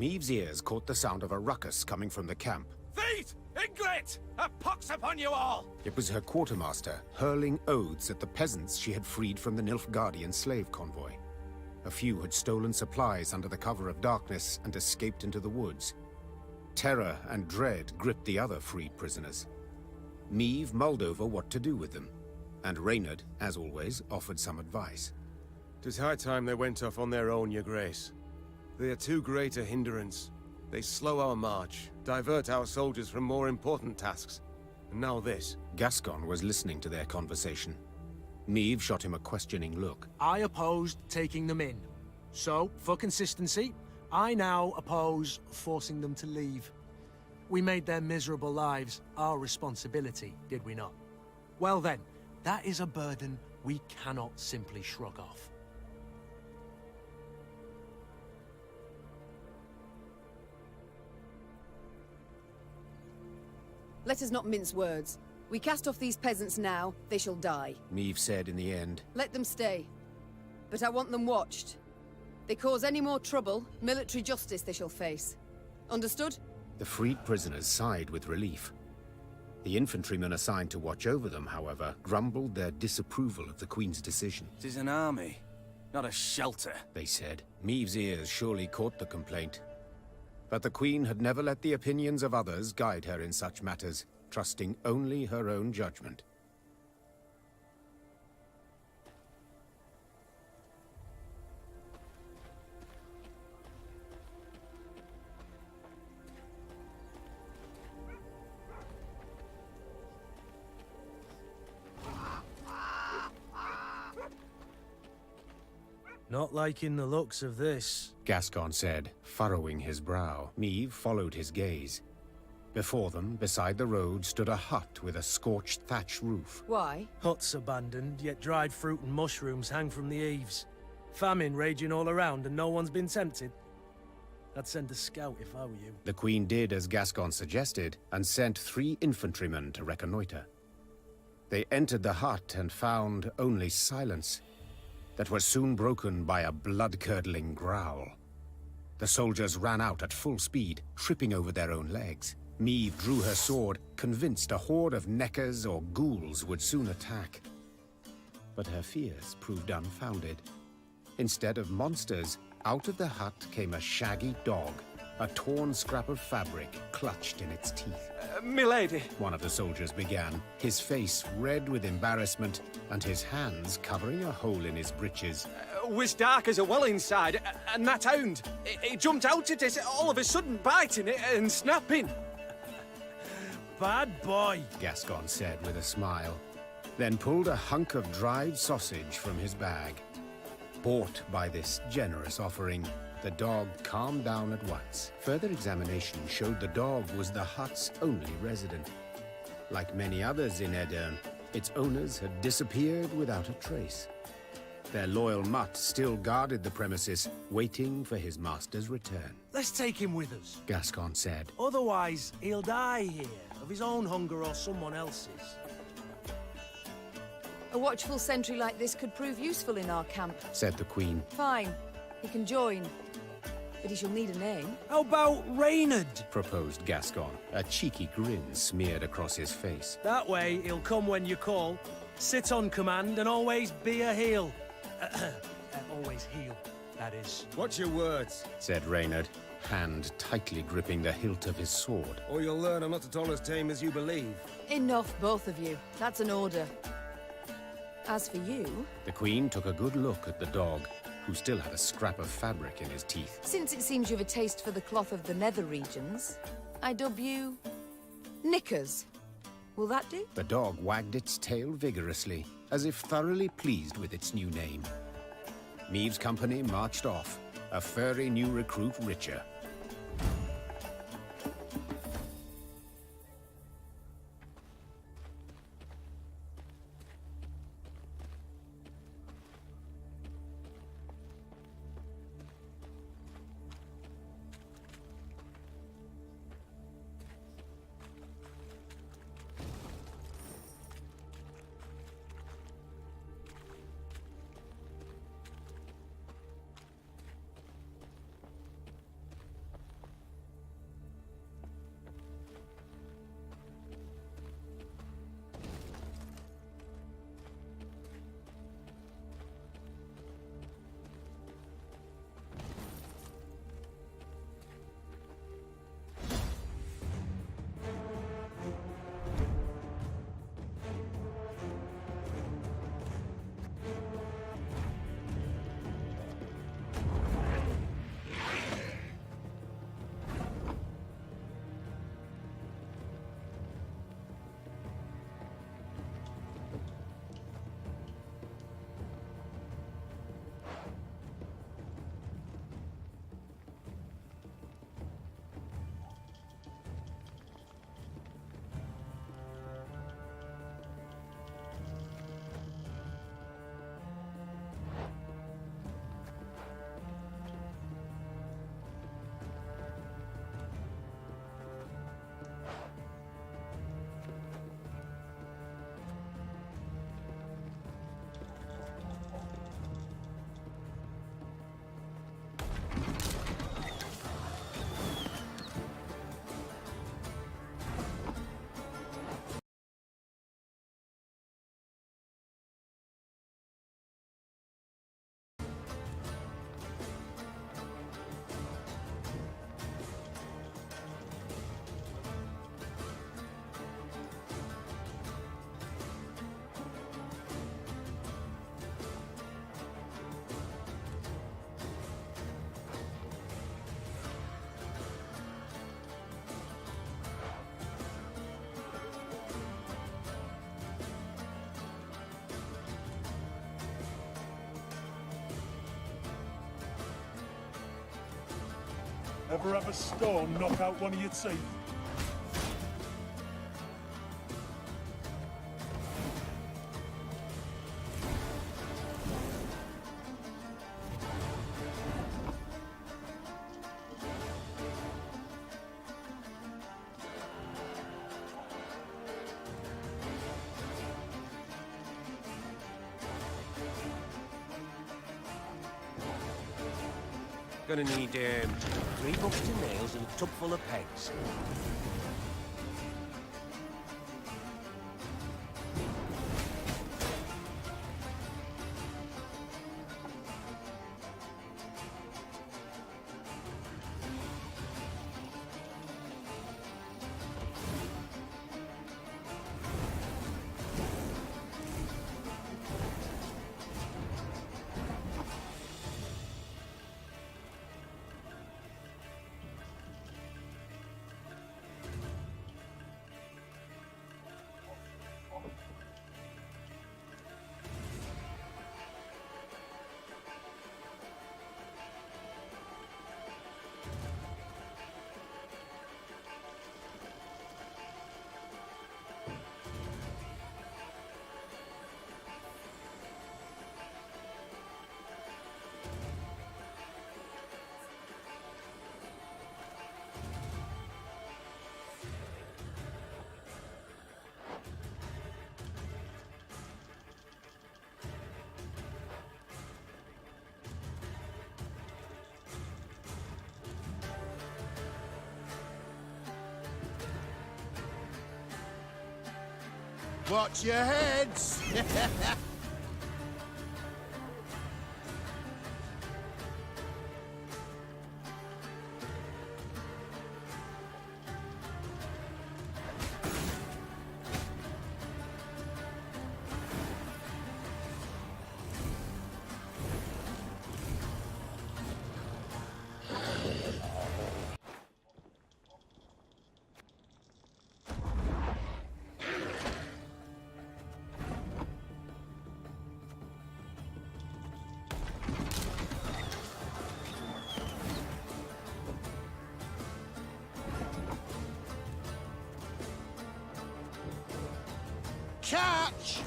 Meve's ears caught the sound of a ruckus coming from the camp. Thieves! Inglet! A pox upon you all! It was her quartermaster, hurling oaths at the peasants she had freed from the Nilfgaardian slave convoy. A few had stolen supplies under the cover of darkness and escaped into the woods. Terror and dread gripped the other freed prisoners. Meve mulled over what to do with them, and Reynard, as always, offered some advice. "'Tis high time they went off on their own, your grace. They are too great a hindrance. They slow our march, divert our soldiers from more important tasks. And now this." Gascon was listening to their conversation. Meve shot him a questioning look. I opposed taking them in. So, for consistency, I now oppose forcing them to leave. We made their miserable lives our responsibility, did we not? Well then, that is a burden we cannot simply shrug off. Let us not mince words. We cast off these peasants now, they shall die. Meve said in the end. Let them stay. But I want them watched. They cause any more trouble, military justice they shall face. Understood? The freed prisoners sighed with relief. The infantrymen assigned to watch over them, however, grumbled their disapproval of the Queen's decision. "'Tis an army, not a shelter," they said. Meve's ears surely caught the complaint. But the Queen had never let the opinions of others guide her in such matters, trusting only her own judgment. Not liking the looks of this, Gascon said, furrowing his brow. Meve followed his gaze. Before them, beside the road, stood a hut with a scorched thatch roof. Why? Huts abandoned, yet dried fruit and mushrooms hang from the eaves. Famine raging all around and no one's been tempted. I'd send a scout if I were you. The Queen did as Gascon suggested, and sent 3 infantrymen to reconnoiter. They entered the hut and found only silence, that was soon broken by a blood-curdling growl. The soldiers ran out at full speed, tripping over their own legs. Meve drew her sword, convinced a horde of neckers or ghouls would soon attack. But her fears proved unfounded. Instead of monsters, out of the hut came a shaggy dog, a torn scrap of fabric clutched in its teeth. "Milady," one of the soldiers began, his face red with embarrassment and his hands covering a hole in his breeches. "was dark as a well inside, and that hound, it jumped out at us all of a sudden, biting it and snapping." Bad boy, Gascon said with a smile, then pulled a hunk of dried sausage from his bag. Bought by this generous offering, the dog calmed down at once. Further examination showed the dog was the hut's only resident. Like many others in Eldain, its owners had disappeared without a trace. Their loyal mutt still guarded the premises, waiting for his master's return. Let's take him with us, Gascon said. Otherwise, he'll die here, of his own hunger or someone else's. A watchful sentry like this could prove useful in our camp, said the Queen. Fine, he can join. But he shall need a name. How about Reynard? Proposed Gascon. A cheeky grin smeared across his face. That way, he'll come when you call, sit on command, and always be a heel. his heel, that is. Watch your words, said Reynard, hand tightly gripping the hilt of his sword. or you'll learn I'm not at all as tame as you believe. Enough, both of you. That's an order. As for you, The Queen took a good look at the dog, who still had a scrap of fabric in his teeth. since it seems you've a taste for the cloth of the nether regions, I dub you... Knickers. Will that do? The dog wagged its tail vigorously, as if thoroughly pleased with its new name. Meve's company marched off, a furry new recruit richer. Ever have a stone knock out one of your teeth? Gonna need 3 buckets of nails and a tub full of pegs. Watch your heads! catch!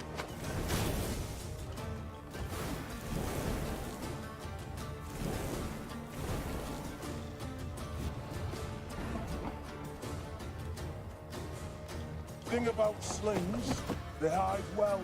Thing about slings, they hide well.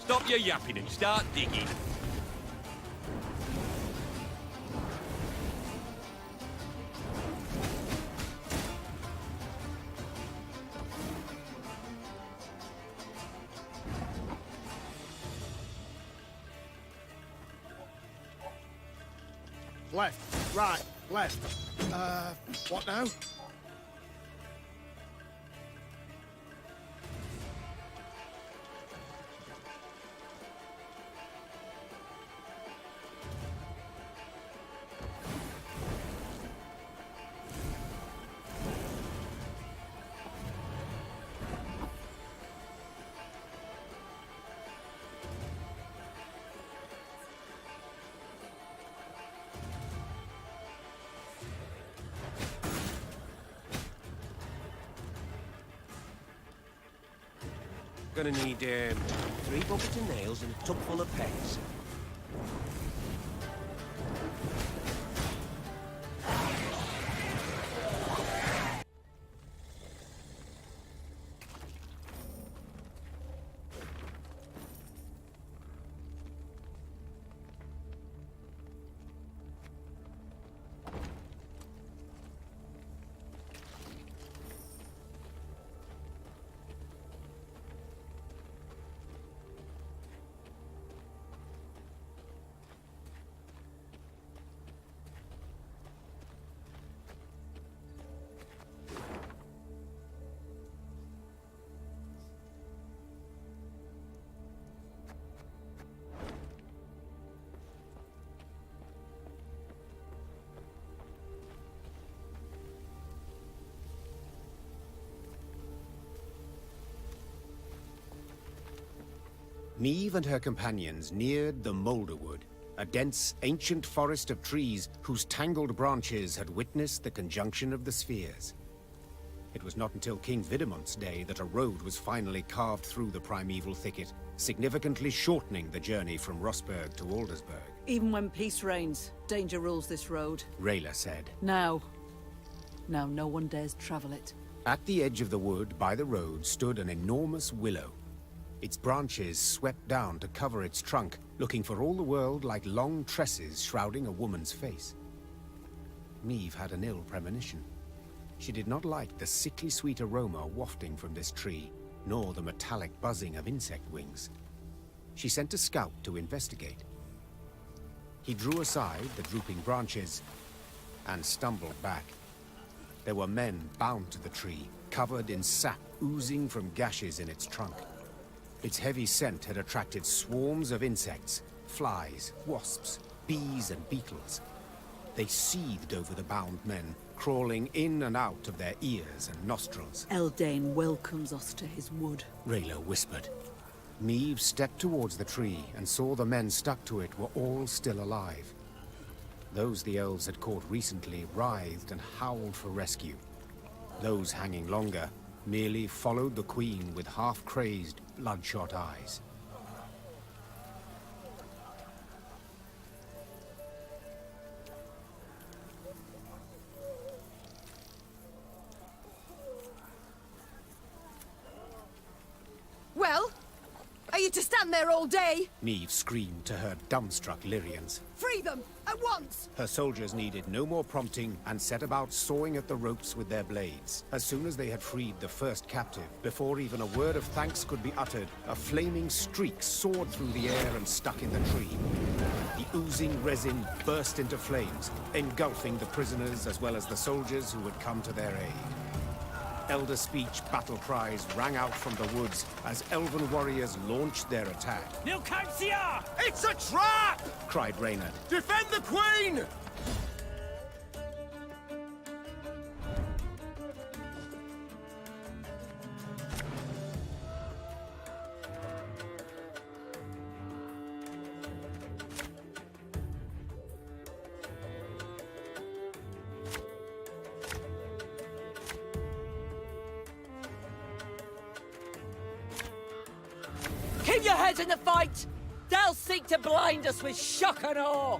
Stop your yapping and start digging. Left, right, left. What now? Gonna need 3 buckets of nails and a tub full of pegs. Meve and her companions neared the Moulderwood, a dense, ancient forest of trees whose tangled branches had witnessed the conjunction of the spheres. It was not until King Vidamont's day that a road was finally carved through the primeval thicket, significantly shortening the journey from Rossburg to Aldersburg. Even when peace reigns, danger rules this road. Rayla said. Now no one dares travel it. At the edge of the wood by the road stood an enormous willow. Its branches swept down to cover its trunk, looking for all the world like long tresses shrouding a woman's face. Meve had an ill premonition. She did not like the sickly sweet aroma wafting from this tree, nor the metallic buzzing of insect wings. She sent a scout to investigate. He drew aside the drooping branches and stumbled back. There were men bound to the tree, covered in sap oozing from gashes in its trunk. Its heavy scent had attracted swarms of insects, flies, wasps, bees and beetles. They seethed over the bound men, crawling in and out of their ears and nostrils. Eldain welcomes us to his wood. Rayla whispered. Meve stepped towards the tree and saw the men stuck to it were all still alive. Those the elves had caught recently writhed and howled for rescue. Those hanging longer merely followed the queen with half-crazed, bloodshot eyes. stand there all day. Meve screamed to her dumbstruck Lyrians. Free them, at once! Her soldiers needed no more prompting and set about sawing at the ropes with their blades. As soon as they had freed the first captive, before even a word of thanks could be uttered, a flaming streak soared through the air and stuck in the tree. The oozing resin burst into flames, engulfing the prisoners as well as the soldiers who had come to their aid. Elder speech battle cries rang out from the woods as elven warriors launched their attack. It's a trap! Cried Reynard. Defend the Queen! Keep your heads in the fight! They'll seek to blind us with shock and awe!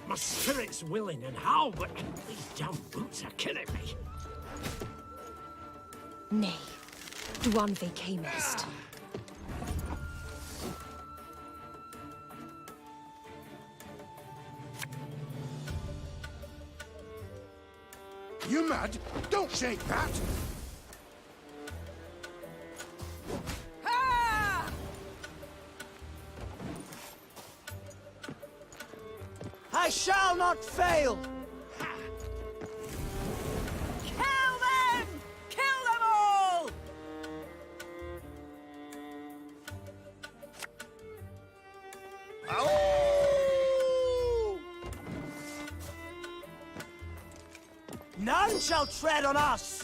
My spirit's willing and how, but these damn boots are killing me. Nay, Dwan vi camest. You mad? Don't shake that! I shall not fail! Kill them! Kill them all! None shall tread on us!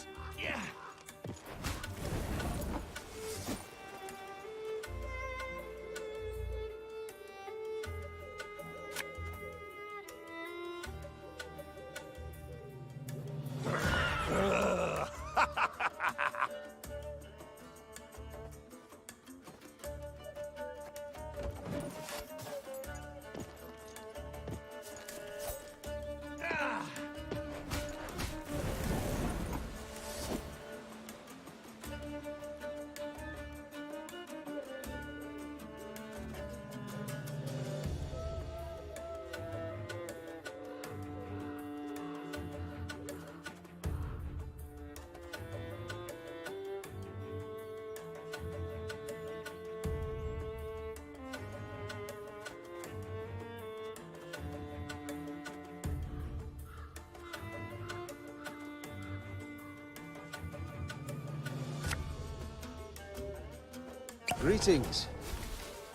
Greetings.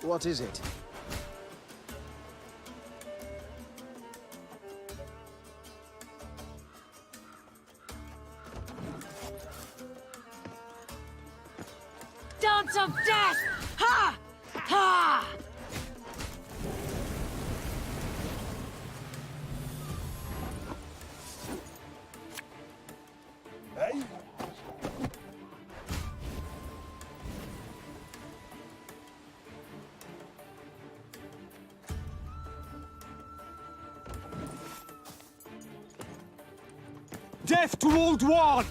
What is it? Dance of death! Ha! Ha! Hey? Death to Old One!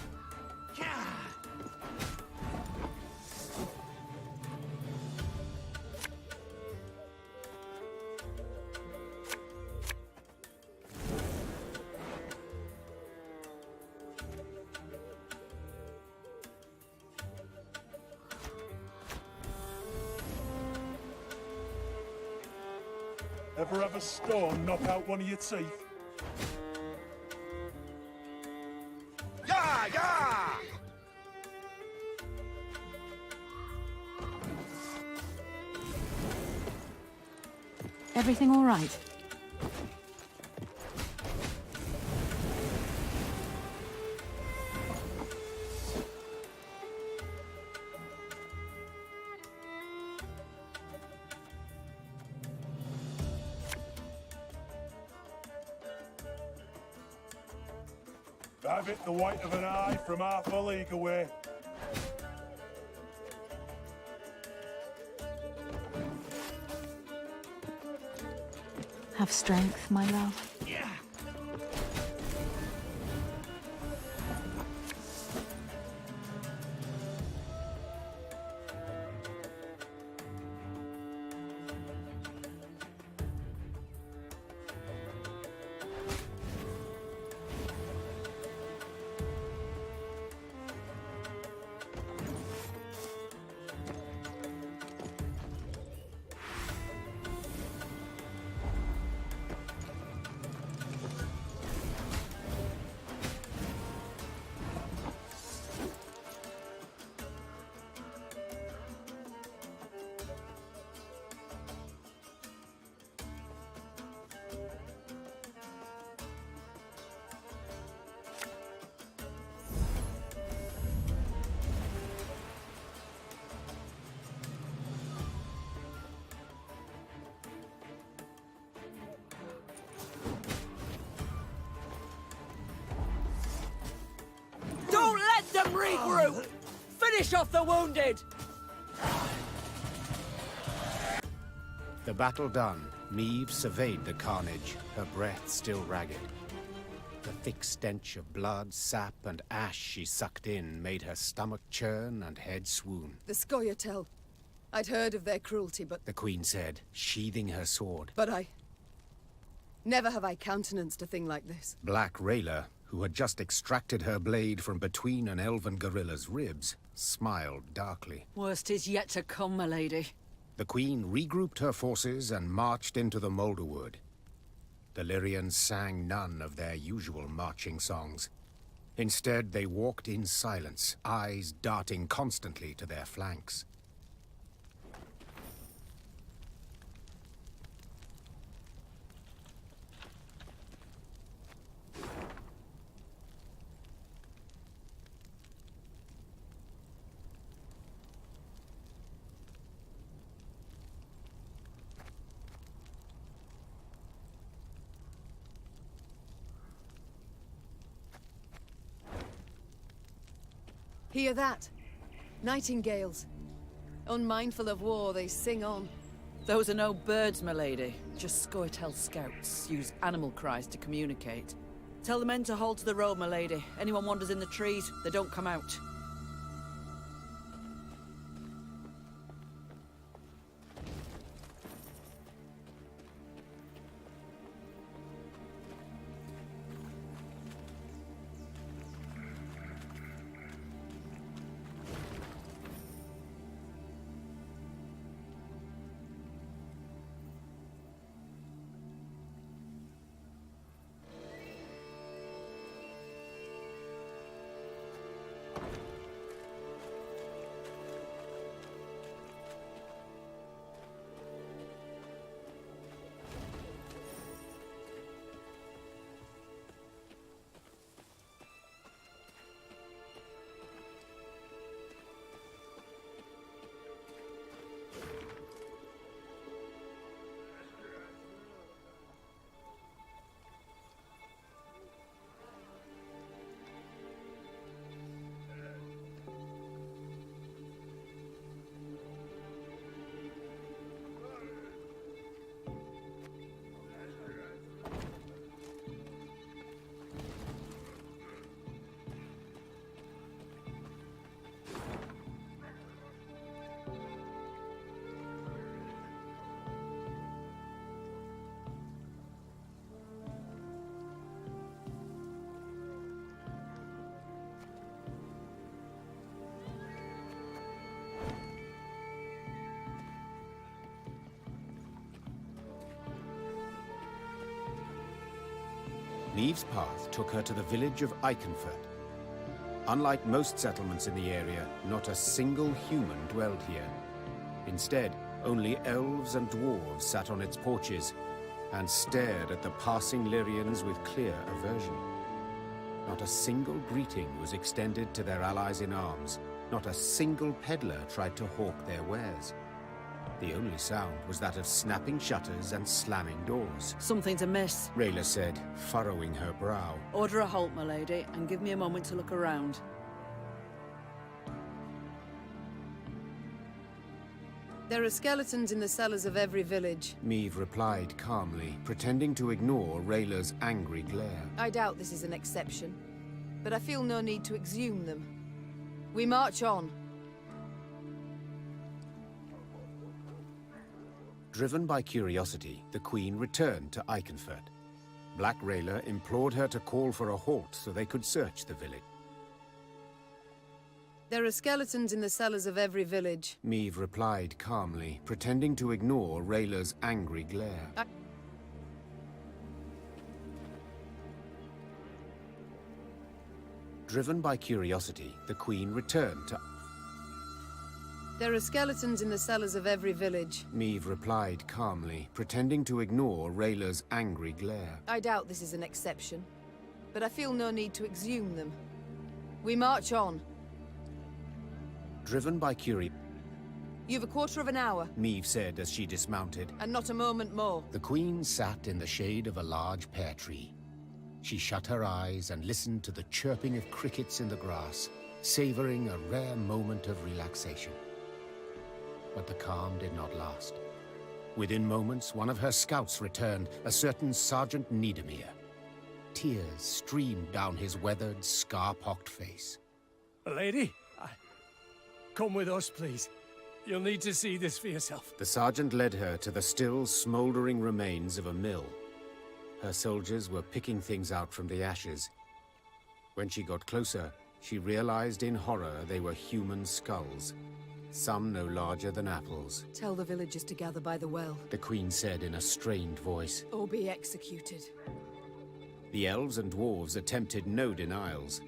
Ever have a storm knock out one of your teeth? Yeah, yeah! Everything all right? Have it the white of an eye from half a league away. Have strength, my love. Yeah. Don't let them regroup! Finish off the wounded! The battle done, Meve surveyed the carnage, her breath still ragged. The thick stench of blood, sap, and ash she sucked in made her stomach churn and head swoon. The Scoia'tael. I'd heard of their cruelty, but... The Queen said, sheathing her sword. But never have I countenanced a thing like this. Black Rayla, who had just extracted her blade from between an elven gorilla's ribs, smiled darkly. Worst is yet to come, my lady. The Queen regrouped her forces and marched into the Moulderwood. The Lyrians sang none of their usual marching songs. Instead, they walked in silence, eyes darting constantly to their flanks. Hear that? Nightingales. Unmindful of war, they sing on. Those are no birds, my lady. Just Scoia'tael scouts use animal cries to communicate. Tell the men to hold to the road, my lady. Anyone wanders in the trees, they don't come out. Meve's path took her to the village of Eikenfurt. Unlike most settlements in the area, not a single human dwelled here. Instead, only elves and dwarves sat on its porches and stared at the passing Lyrians with clear aversion. Not a single greeting was extended to their allies in arms. Not a single peddler tried to hawk their wares. The only sound was that of snapping shutters and slamming doors. Something's amiss. Rayla said, furrowing her brow. Order a halt, my lady, and give me a moment to look around. There are skeletons in the cellars of every village. Meve replied calmly, pretending to ignore Rayla's angry glare. I doubt this is an exception, but I feel no need to exhume them. We march on. Driven by curiosity, the Queen returned to Eikenfurt. Black Rayla implored her to call for a halt so they could search the village. There are skeletons in the cellars of every village. Meve replied calmly, pretending to ignore Rayla's angry glare. Driven by curiosity, the Queen returned to... There are skeletons in the cellars of every village. Meve replied calmly, pretending to ignore Rayla's angry glare. I doubt this is an exception, but I feel no need to exhume them. We march on. Driven by curiosity... You've a quarter of an hour. Meve said as she dismounted. And not a moment more. The Queen sat in the shade of a large pear tree. She shut her eyes and listened to the chirping of crickets in the grass, savoring a rare moment of relaxation. But the calm did not last. Within moments, one of her scouts returned, a certain Sergeant Niedermere. Tears streamed down his weathered, scar-pocked face. Lady, come with us, please. You'll need to see this for yourself. The sergeant led her to the still, smouldering remains of a mill. Her soldiers were picking things out from the ashes. When she got closer, she realized in horror they were human skulls. Some no larger than apples. Tell the villagers to gather by the well, the Queen said in a strained voice. Or be executed. The elves and dwarves attempted no denials.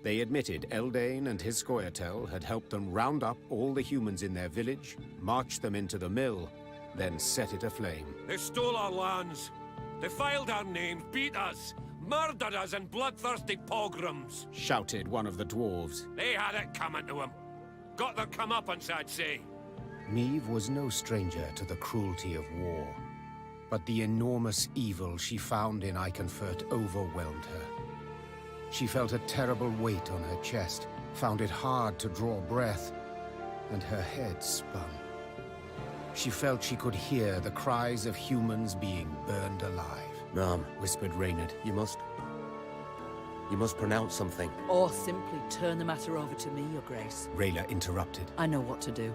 They admitted Eldain and his Scoia'tael had helped them round up all the humans in their village, march them into the mill, then set it aflame. They stole our lands, defiled our names, beat us, murdered us in bloodthirsty pogroms, shouted one of the dwarves. They had it coming to them. Got their comeuppance, I'd say. Meve was no stranger to the cruelty of war, but the enormous evil she found in Eikenfurt overwhelmed her. She felt a terrible weight on her chest, found it hard to draw breath, and her head spun. She felt she could hear the cries of humans being burned alive. Ma'am, whispered Reynard. You must pronounce something. Or simply turn the matter over to me, Your Grace. Rayla interrupted. I know what to do.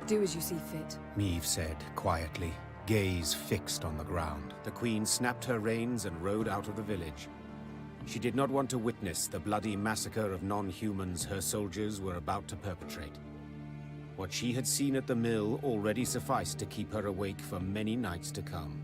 Do as you see fit. Meve said quietly, gaze fixed on the ground. The Queen snapped her reins and rode out of the village. She did not want to witness the bloody massacre of non-humans her soldiers were about to perpetrate. What she had seen at the mill already sufficed to keep her awake for many nights to come.